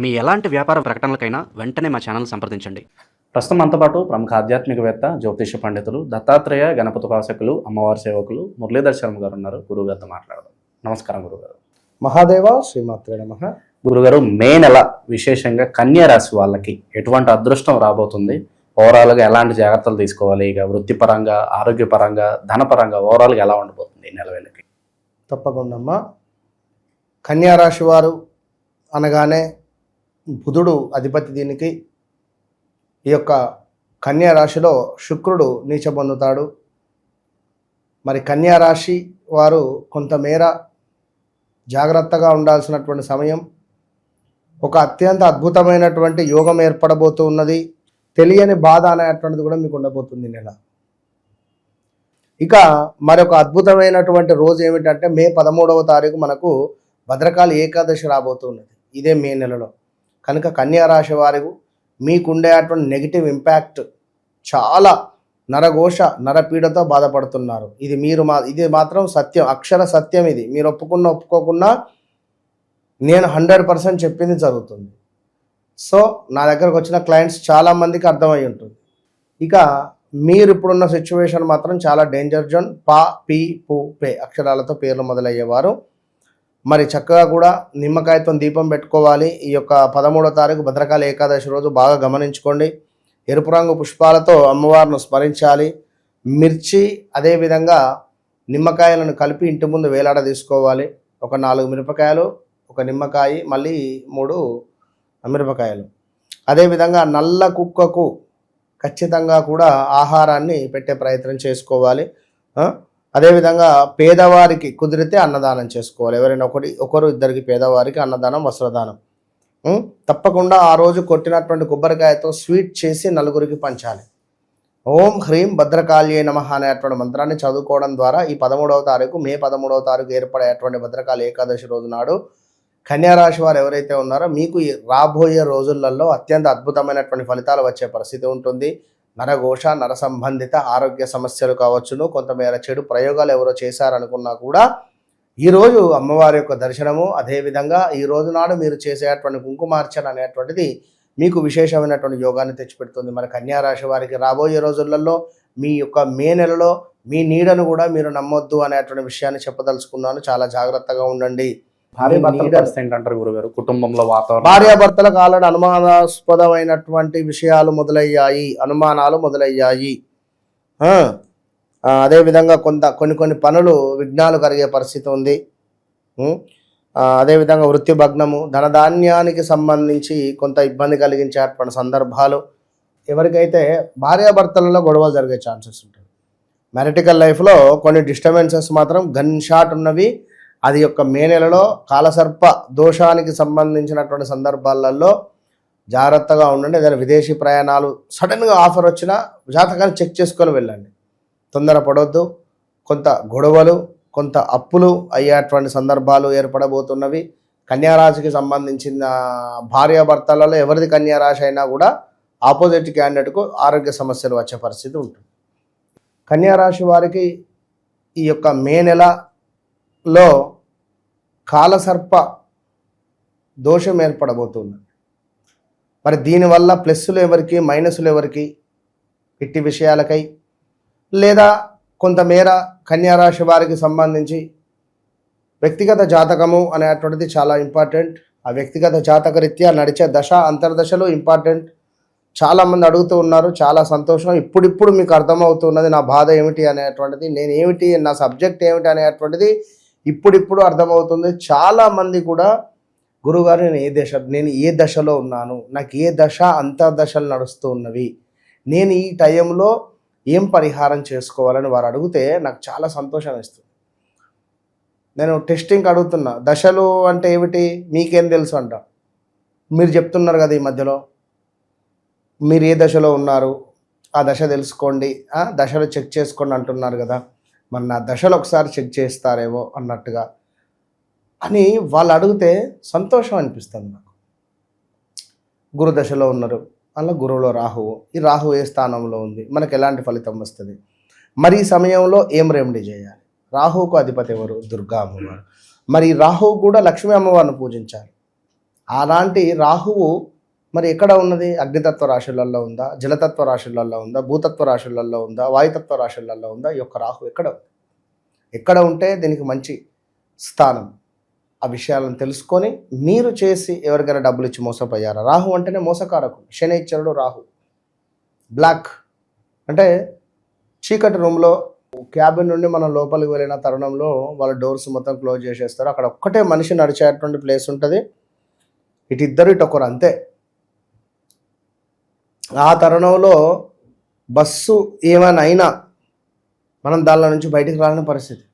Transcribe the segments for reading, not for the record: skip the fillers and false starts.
మీ ఎలాంటి వ్యాపార ప్రకటనలకైనా వెంటనే మా ఛానల్ సంప్రదించండి. ప్రస్తుతం మనతో పాటు ప్రముఖ ఆధ్యాత్మికవేత్త, జ్యోతిష పండితులు, దత్తాత్రేయ గణపతి ఉపాసకులు, అమ్మవారి సేవకులు మురళీధర్ శర్మ గారు ఉన్నారు. గురువుగారితో మాట్లాడదాం. నమస్కారం గురుగారు. మహాదేవ శ్రీమాత్రే నమః. గురుగారు, మే నెల విశేషంగా కన్యా రాశి వాళ్ళకి ఎటువంటి అదృష్టం రాబోతుంది? ఓవరాల్గా ఎలాంటి జాగ్రత్తలు తీసుకోవాలి? ఇక వృత్తిపరంగా, ఆరోగ్యపరంగా, ధనపరంగా ఓవరాల్గా ఎలా ఉండబోతుంది ఈ నెల వేళకి? తప్పకుండా అమ్మా. కన్యా రాశి వారు అనగానే బుధుడు అధిపతి. దీనికి ఈ యొక్క కన్యా రాశిలో శుక్రుడు నీచ పొందుతాడు. మరి కన్యా రాశి వారు కొంతమేర జాగ్రత్తగా ఉండాల్సినటువంటి సమయం. ఒక అత్యంత అద్భుతమైనటువంటి యోగం ఏర్పడబోతూ ఉన్నది. తెలియని బాధ అనేటువంటిది కూడా మీకు ఉండబోతుంది నెల. ఇక మరొక అద్భుతమైనటువంటి రోజు ఏమిటంటే మే 13వ తారీఖు మనకు భద్రకాళి ఏకాదశి రాబోతున్నది ఇదే మే నెలలో. కనుక కన్యా రాశి వారికి మీకుండేటువంటి నెగిటివ్ ఇంపాక్ట్ చాలా నరఘోష నరపీడతో బాధపడుతున్నారు. ఇది మాత్రం సత్యం, అక్షర సత్యం. ఇది మీరు ఒప్పుకోకున్నా నేను 100% చెప్పింది జరుగుతుంది. సో నా దగ్గరకు వచ్చిన క్లయింట్స్ చాలామందికి అర్థమై ఉంటుంది. ఇక మీరు ఇప్పుడున్న సిచ్యువేషన్ మాత్రం చాలా డేంజర్ జోన్. పా, పీ, పు, పే అక్షరాలతో పేర్లు మొదలయ్యేవారు మరి చక్కగా కూడా నిమ్మకాయతో దీపం పెట్టుకోవాలి. ఈ యొక్క 13వ తారీఖు భద్రకాళి ఏకాదశి రోజు బాగా గమనించుకోండి. ఎరుపు రంగు పుష్పాలతో అమ్మవారిని స్మరించాలి. మిర్చి అదేవిధంగా నిమ్మకాయలను కలిపి ఇంటి ముందు వేలాడ తీసుకోవాలి. ఒక 4 మిరపకాయలు, ఒక నిమ్మకాయ, మళ్ళీ 3 మిరపకాయలు. అదేవిధంగా నల్ల కుక్కకు ఖచ్చితంగా కూడా ఆహారాన్ని పెట్టే ప్రయత్నం చేసుకోవాలి. అదేవిధంగా పేదవారికి కుదిరితే అన్నదానం చేసుకోవాలి. ఎవరైనా ఒకరు ఇద్దరికి పేదవారికి అన్నదానం, వస్త్రదానం. తప్పకుండా ఆ రోజు కొట్టినటువంటి కొబ్బరికాయతో స్వీట్ చేసి నలుగురికి పంచాలి. ఓం హ్రీం భద్రకాళియే నమః అనేటువంటి మంత్రాన్ని చదువుకోవడం ద్వారా ఈ 13వ తారీఖు మే 13వ తారీఖు ఏర్పడేటువంటి భద్రకాళి ఏకాదశి రోజు నాడు కన్యారాశి వారు ఎవరైతే ఉన్నారో మీకు రాబోయే రోజులలో అత్యంత అద్భుతమైనటువంటి ఫలితాలు వచ్చే పరిస్థితి ఉంటుంది. నరఘోష, నర సంబంధిత ఆరోగ్య సమస్యలు కావచ్చును, కొంతమేర చెడు ప్రయోగాలు ఎవరో చేశారనుకున్నా కూడా ఈరోజు అమ్మవారి యొక్క దర్శనము, అదేవిధంగా ఈ రోజు నాడు మీరు చేసేటువంటి కుంకుమార్చన అనేటువంటిది మీకు విశేషమైనటువంటి యోగాన్ని తెచ్చిపెడుతుంది. మరి కన్యారాశి వారికి రాబోయే రోజులలో మీ యొక్క మే నెలలో మీ నీడను కూడా మీరు నమ్మొద్దు అనేటువంటి విషయాన్ని చెప్పదలుచుకున్నాను. చాలా జాగ్రత్తగా ఉండండి. ఏంటంటారు గురుగారు? కుటుంబంలో వాతావరణం, భార్యాభర్తలకు ఆల్రెడీ అనుమానాస్పదమైనటువంటి అనుమానాలు మొదలయ్యాయి. అదేవిధంగా కొన్ని పనులు విఘ్నాలు కలిగే పరిస్థితి ఉంది. అదేవిధంగా వృత్తి భగ్నము, ధనధాన్యానికి సంబంధించి కొంత ఇబ్బంది కలిగించేటువంటి సందర్భాలు. ఎవరికైతే భార్యాభర్తలలో గొడవలు జరిగే ఛాన్సెస్ ఉంటాయి. మ్యారిటికల్ లైఫ్లో కొన్ని డిస్టర్బెన్సెస్ మాత్రం గన్ షాట్ ఉన్నవి. అది యొక్క మే నెలలో కాలసర్ప దోషానికి సంబంధించినటువంటి సందర్భాలలో జాగ్రత్తగా ఉండండి. ఏదైనా విదేశీ ప్రయాణాలు సడన్గా ఆఫర్ వచ్చినా జాతకాన్ని చెక్ చేసుకొని వెళ్ళండి. తొందరపడొద్దు. కొంత గొడవలు, కొంత అప్పులు అయ్యేటువంటి సందర్భాలు ఏర్పడబోతున్నవి. కన్యారాశికి సంబంధించిన భార్యాభర్తలలో ఎవరిది కన్యారాశి అయినా కూడా ఆపోజిట్ క్యాండిడేట్కు ఆరోగ్య సమస్యలు వచ్చే పరిస్థితి ఉంటుంది. కన్యారాశి వారికి ఈ యొక్క మే నెలలో కాలసర్ప దోషం ఏర్పడబోతుంది. మరి దీనివల్ల ప్లస్సులు ఎవరికి, మైనస్లు ఎవరికి, ఇట్టి విషయాలకై లేదా కొంతమేర కన్యారాశి వారికి సంబంధించి వ్యక్తిగత జాతకము అనేటువంటిది చాలా ఇంపార్టెంట్. ఆ వ్యక్తిగత జాతక రీత్యా నడిచే దశ అంతర్దశలు ఇంపార్టెంట్. చాలామంది అడుగుతూ ఉన్నారు, చాలా సంతోషం. ఇప్పుడిప్పుడు మీకు అర్థమవుతున్నది నా బాధ ఏమిటి అనేటువంటిది, నేను ఏమిటి, నా సబ్జెక్ట్ ఏమిటి అనేటువంటిది ఇప్పుడిప్పుడు అర్థమవుతుంది. చాలామంది కూడా గురుగారు నేను ఏ దశలో ఉన్నాను, నాకు ఏ దశ అంతర్దశలు నడుస్తూ ఉన్నవి, నేను ఈ టైంలో ఏం పరిహారం చేసుకోవాలని వారు అడిగితే నాకు చాలా సంతోషం ఇస్తుంది. నేను టెస్టింగ్ అడుగుతున్నా, దశలు అంటే ఏమిటి మీకేం తెలుసు అంట. మీరు చెప్తున్నారు కదా ఈ మధ్యలో మీరు ఏ దశలో ఉన్నారు, ఆ దశ తెలుసుకోండి, దశలు చెక్ చేసుకోండి అంటున్నారు కదా, మరి నా దశలు ఒకసారి చెక్ చేస్తారేమో అన్నట్టుగా అని వాళ్ళు అడిగితే సంతోషం అనిపిస్తుంది నాకు. గురు దశలో ఉన్నారు, అలా గురువులో రాహువు, ఈ రాహువు ఏ స్థానంలో ఉంది, మనకు ఎలాంటి ఫలితం వస్తుంది, మరి ఈ సమయంలో ఏం రెమెడీ చేయాలి. రాహువుకు అధిపతి ఎవరు? దుర్గా అమ్మవారు. మరి రాహువు కూడా లక్ష్మీ అమ్మవారిని పూజించాలి. అలాంటి రాహువు మరి ఎక్కడ ఉన్నది? అగ్నితత్వ రాశులలో ఉందా, జలతత్వ రాశులలో ఉందా, భూతత్వ రాశులలో ఉందా, వాయుతత్వ రాశులలో ఉందా? ఈ యొక్క రాహు ఎక్కడ ఉంటే దీనికి మంచి స్థానం? ఆ విషయాలను తెలుసుకొని మీరు చేసి ఎవరికైనా డబ్బులు ఇచ్చి మోసపోయారా? రాహు అంటేనే మోసకారకుడు. శనైశ్వరుడు రాహు. బ్లాక్ అంటే చీకటి రూమ్లో క్యాబిన్ నుండి మనం లోపలికి వెళ్ళిన తరుణంలో వాళ్ళ డోర్స్ మొత్తం క్లోజ్ చేసేస్తారు. అక్కడ ఒక్కటే మనిషి నడిచేటువంటి ప్లేస్ ఉంటుంది. ఇటు ఇద్దరు ఇటు ఒకరు, అంతే. ఆ తరుణంలో బస్సు ఏమైనా అయినా మనం దానిలో నుంచి బయటికి రాని పరిస్థితి.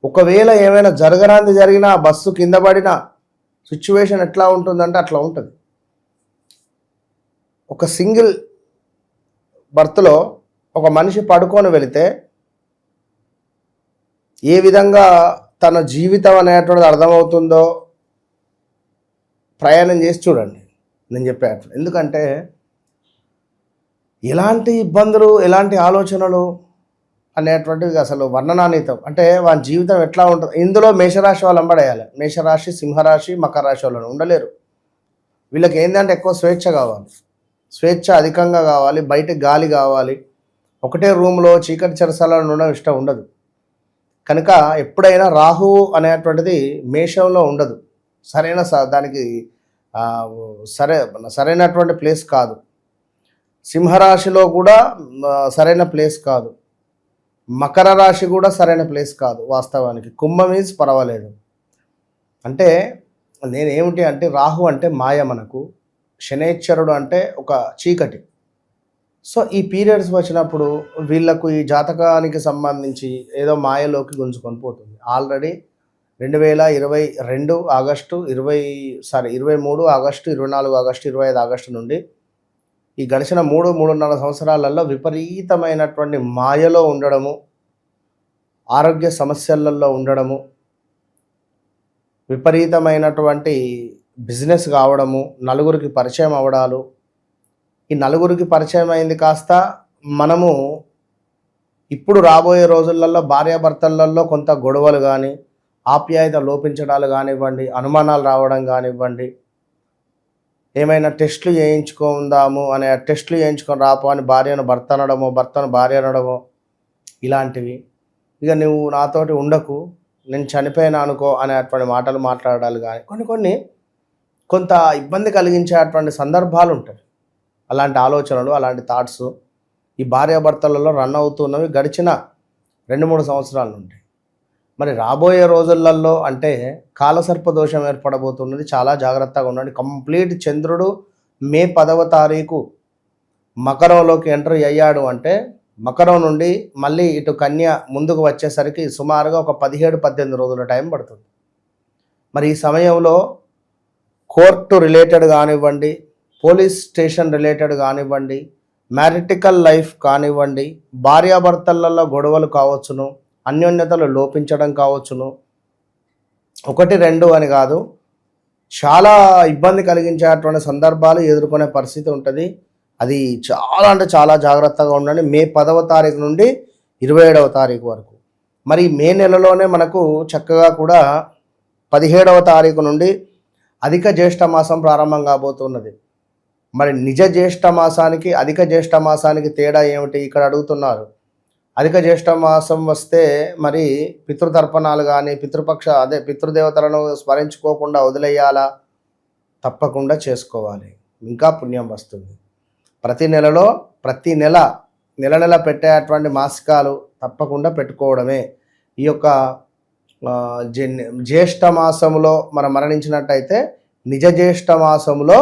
ఒకవేళ ఏమైనా జరగరాంది జరిగినా, బస్సు కింద పడిన సిచ్యువేషన్ ఎట్లా ఉంటుందంటే అట్లా ఉంటుంది. ఒక సింగిల్ బర్త్లో ఒక మనిషి పడుకొని వెళితే ఏ విధంగా తన జీవితం అనేటువంటిది అర్థమవుతుందో ప్రయాణం చేసి చూడండి నేను చెప్పేట్లు. ఎందుకంటే ఎలాంటి ఇబ్బందులు, ఎలాంటి ఆలోచనలు అనేటువంటివి అసలు వర్ణనాతీతం. అంటే వాళ్ళ జీవితం ఎట్లా ఉంటుంది. ఇందులో మేషరాశి వాళ్ళు అంబడేయాలి. మేషరాశి, సింహరాశి, మకర రాశి వాళ్ళని ఉండలేరు. వీళ్ళకి ఏంటంటే ఎక్కువ స్వేచ్ఛ కావాలి, స్వేచ్ఛ అధికంగా కావాలి, బయట గాలి కావాలి. ఒకటే రూమ్లో చీకటి చెరసాలలో ఉండడం ఇష్టం ఉండదు. కనుక ఎప్పుడైనా రాహువు అనేటువంటిది మేషంలో ఉండదు. దానికి సరైనటువంటి ప్లేస్ కాదు. సింహరాశిలో కూడా సరైన ప్లేస్ కాదు. మకర రాశి కూడా సరైన ప్లేస్ కాదు వాస్తవానికి. కుంభం ఈజ్ పర్వాలేదు. అంటే నేనేమిటి అంటే రాహు అంటే మాయ మనకు, శనైశ్వరుడు అంటే ఒక చీకటి. సో ఈ పీరియడ్స్ వచ్చినప్పుడు వీళ్ళకు ఈ జాతకానికి సంబంధించి ఏదో మాయలోకి గుంజుకొని పోతుంది. Already 2022 August 23 August, 24 August, 25 August నుండి ఈ గడిచిన 3-3.5 సంవత్సరాలలో విపరీతమైనటువంటి మాయలో ఉండడము, ఆరోగ్య సమస్యలలో ఉండడము, విపరీతమైనటువంటి బిజినెస్ కావడము, నలుగురికి పరిచయం అవడాలు. ఈ నలుగురికి పరిచయం అయింది కాస్త మనము ఇప్పుడు రాబోయే రోజులలో భార్యాభర్తలలో కొంత గొడవలు కానీ, ఆప్యాయత లోపించడాలు కానివ్వండి, అనుమానాలు రావడం కానివ్వండి, ఏమైనా టెస్టులు చేయించుకుందాము అనే టెస్టులు చేయించుకొని రాపో అని భార్యను భర్త అనడమో, భర్తను భార్య అనడమో, ఇలాంటివి. ఇక నువ్వు నాతోటి ఉండకు, నేను చనిపోయినా అనుకో అనేటువంటి మాటలు మాట్లాడాలి కానీ కొంత ఇబ్బంది కలిగించేటువంటి సందర్భాలు ఉంటాయి. అలాంటి ఆలోచనలు, అలాంటి థాట్స్ ఈ భార్యాభర్తలలో రన్ అవుతున్నవి గడిచిన 2-3 సంవత్సరాల నుండి. మరి రాబోయే రోజులలో అంటే కాలసర్ప దోషం ఏర్పడబోతున్నది. చాలా జాగ్రత్తగా ఉండండి. కంప్లీట్ చంద్రుడు మే 10వ తారీఖు మకరంలోకి ఎంటర్ అయ్యాడు అంటే మకరం నుండి మళ్ళీ ఇటు కన్య ముందుకు వచ్చేసరికి సుమారుగా ఒక 17-18 రోజుల టైం పడుతుంది. మరి ఈ సమయంలో కోర్టు రిలేటెడ్ కానివ్వండి, పోలీస్ స్టేషన్ రిలేటెడ్ కానివ్వండి, మ్యారిటికల్ లైఫ్ కానివ్వండి, భార్యాభర్తలలో గొడవలు కావచ్చును, అన్యోన్యతలు లోపించడం కావచ్చును, 1-2 అని కాదు, చాలా ఇబ్బంది కలిగించేటువంటి సందర్భాలు ఎదుర్కొనే పరిస్థితి ఉంటుంది. అది చాలా అంటే చాలా జాగ్రత్తగా ఉండండి. మే 10వ తారీఖు నుండి 27వ తారీఖు వరకు. మరి మే నెలలోనే మనకు చక్కగా కూడా 17వ తారీఖు నుండి అధిక జ్యేష్ఠ మాసం ప్రారంభం కాబోతున్నది. మరి నిజ జ్యేష్ఠ మాసానికి అధిక జ్యేష్ఠ మాసానికి తేడా ఏమిటి ఇక్కడ అడుగుతున్నారు. అధిక జ్యేష్ఠ మాసం వస్తే మరి పితృతర్పణాలు కానీ పితృదేవతలను స్మరించుకోకుండా వదిలేయాలా? తప్పకుండా చేసుకోవాలి, ఇంకా పుణ్యం వస్తుంది. ప్రతి నెల పెట్టేటువంటి మాసికాలు తప్పకుండా పెట్టుకోవడమే. ఈ యొక్క జ్యేష్ఠ మాసంలో మనం మరణించినట్టయితే నిజ జ్యేష్ఠ మాసంలో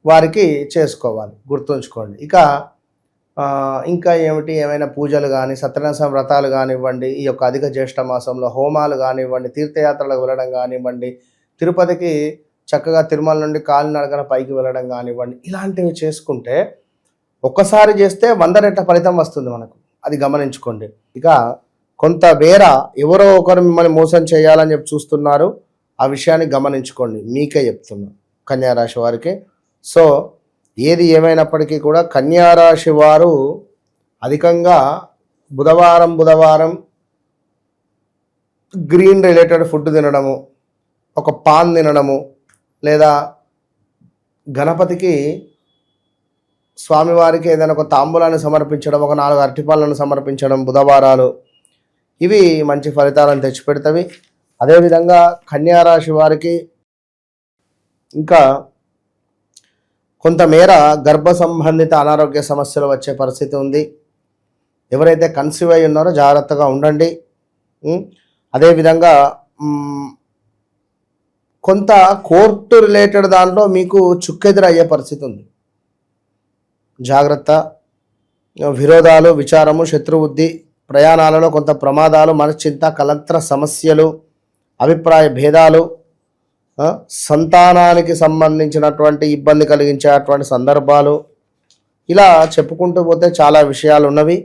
వారికి చేసుకోవాలి, గుర్తుంచుకోండి. ఇంకా ఏమైనా పూజలు కానీ, సత్యనారాయణ వ్రతాలు కానివ్వండి, ఈ యొక్క అధిక జ్యేష్ఠ మాసంలో హోమాలు కానివ్వండి, తీర్థయాత్రలకు వెళ్ళడం కానివ్వండి, తిరుపతికి చక్కగా తిరుమల నుండి కాలినడకన పైకి వెళ్ళడం కానివ్వండి, ఇలాంటివి చేసుకుంటే ఒక్కసారి చేస్తే 100 రెట్ల ఫలితం వస్తుంది మనకు. అది గమనించుకోండి. కొంత ఎవరో ఒకరు మిమ్మల్ని మోసం చేయాలని చెప్పి చూస్తున్నారు. ఆ విషయాన్ని గమనించుకోండి, మీకే చెప్తున్నా కన్యారాశి వారికి. సో ఏది ఏమైనప్పటికీ కూడా కన్యారాశి వారు అధికంగా బుధవారం గ్రీన్ రిలేటెడ్ ఫుడ్ తినడము, ఒక పాన్ తినడము, లేదా గణపతికి స్వామివారికి ఏదైనా ఒక తాంబూలాన్ని సమర్పించడం, ఒక 4 అరటిపళ్ళను సమర్పించడం బుధవారాలు, ఇవి మంచి ఫలితాలను తెచ్చిపెడతవి. అదేవిధంగా కన్యారాశి వారికి ఇంకా కొంతమేర గర్భ సంబంధిత అనారోగ్య సమస్యలు వచ్చే పరిస్థితి ఉంది. ఎవరైతే కన్సీవ్ అయి ఉన్నారో జాగ్రత్తగా ఉండండి. అదేవిధంగా కొంత కోర్టు రిలేటెడ్ దాంట్లో మీకు చుక్కెదురయ్యే పరిస్థితి ఉంది. జాగ్రత్త. విరోధాలు, విచారము, శత్రుబుద్ధి, ప్రయాణాలలో కొంత ప్రమాదాలు, మనశ్చింత, కలత్ర సమస్యలు, అభిప్రాయ భేదాలు, సంతానానికి సంబంధించినటువంటి ఇబ్బంది కలిగించేటువంటి సందర్భాలు, ఇలా చెప్పుకుంటూ పోతే చాలా విషయాలు ఉన్నవి.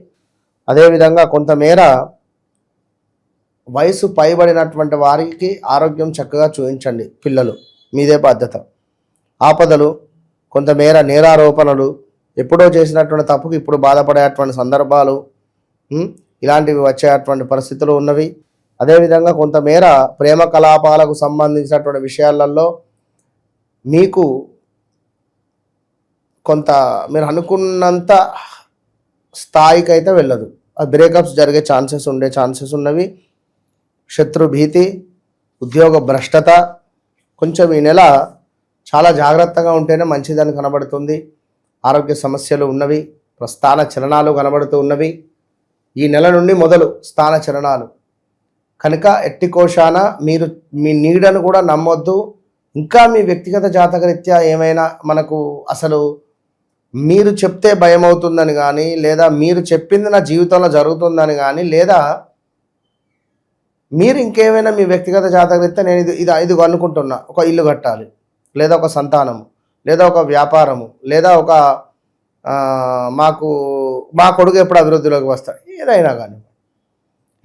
అదేవిధంగా కొంతమేర వయసు పైబడినటువంటి వారికి ఆరోగ్యం చక్కగా చూపించండి. పిల్లలు మీదే బాధ్యత. ఆపదలు, కొంతమేర నేరారోపణలు, ఎప్పుడో చేసినటువంటి తప్పుకు ఇప్పుడు బాధపడేటువంటి సందర్భాలు, ఇలాంటివి వచ్చేటువంటి పరిస్థితులు ఉన్నవి. అదేవిధంగా కొంతమేర ప్రేమ కలాపాలకు సంబంధించినటువంటి విషయాలలో మీకు కొంత మీరు అనుకున్నంత స్థాయికి అయితే వెళ్ళదు. బ్రేకప్స్ జరిగే ఛాన్సెస్ ఉన్నవి. శత్రు భీతి, ఉద్యోగ భ్రష్టత, కొంచెం ఈ నెల చాలా జాగ్రత్తగా ఉంటేనే మంచిదని కనబడుతుంది. ఆరోగ్య సమస్యలు ఉన్నవి. స్థాన చలనాలు కనబడుతూ ఉన్నవి. ఈ నెల నుండి మొదలు స్థాన చలనాలు కనుక ఎట్టి కోశాన మీరు మీ నీడను కూడా నమ్మొద్దు. ఇంకా మీ వ్యక్తిగత జాతకరీత్యా ఏమైనా మనకు అసలు మీరు చెప్తే భయం అవుతుందని కానీ, లేదా మీరు చెప్పింది నా జీవితంలో జరుగుతుందని కానీ, లేదా మీరు ఇంకేమైనా మీ వ్యక్తిగత జాతకరీత్యా నేను ఇది అనుకుంటున్నా, ఒక ఇల్లు కట్టాలి, లేదా ఒక సంతానము, లేదా ఒక వ్యాపారము, లేదా ఒక మా కొడుకు ఎప్పుడు అభివృద్ధిలోకి వస్తాడు, ఏదైనా కానీ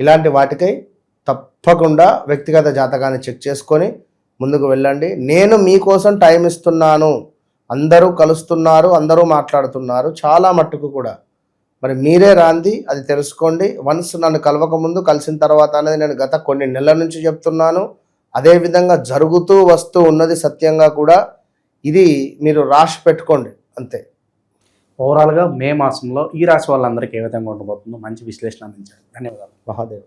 ఇలాంటి వాటికై తప్పకుండా వ్యక్తిగత జాతకాన్ని చెక్ చేసుకొని ముందుకు వెళ్ళండి. నేను మీకోసం టైం ఇస్తున్నాను. అందరూ కలుస్తున్నారు, అందరూ మాట్లాడుతున్నారు చాలా మట్టుకు కూడా. మరి మీరే రాంది అది తెలుసుకోండి. వన్స్ నన్ను కలవక ముందు, కలిసిన తర్వాత అనేది నేను గత కొన్ని నెలల నుంచి చెప్తున్నాను. అదేవిధంగా జరుగుతూ వస్తూ ఉన్నది సత్యంగా కూడా. ఇది మీరు రాసి పెట్టుకోండి అంతే. ఓవరాల్గా మే మాసంలో ఈ రాశి వాళ్ళందరికీ ఏ విధంగా ఉండబోతుందో మంచి విశ్లేషణ అందించారు. ధన్యవాదాలు. మహాదేవ్.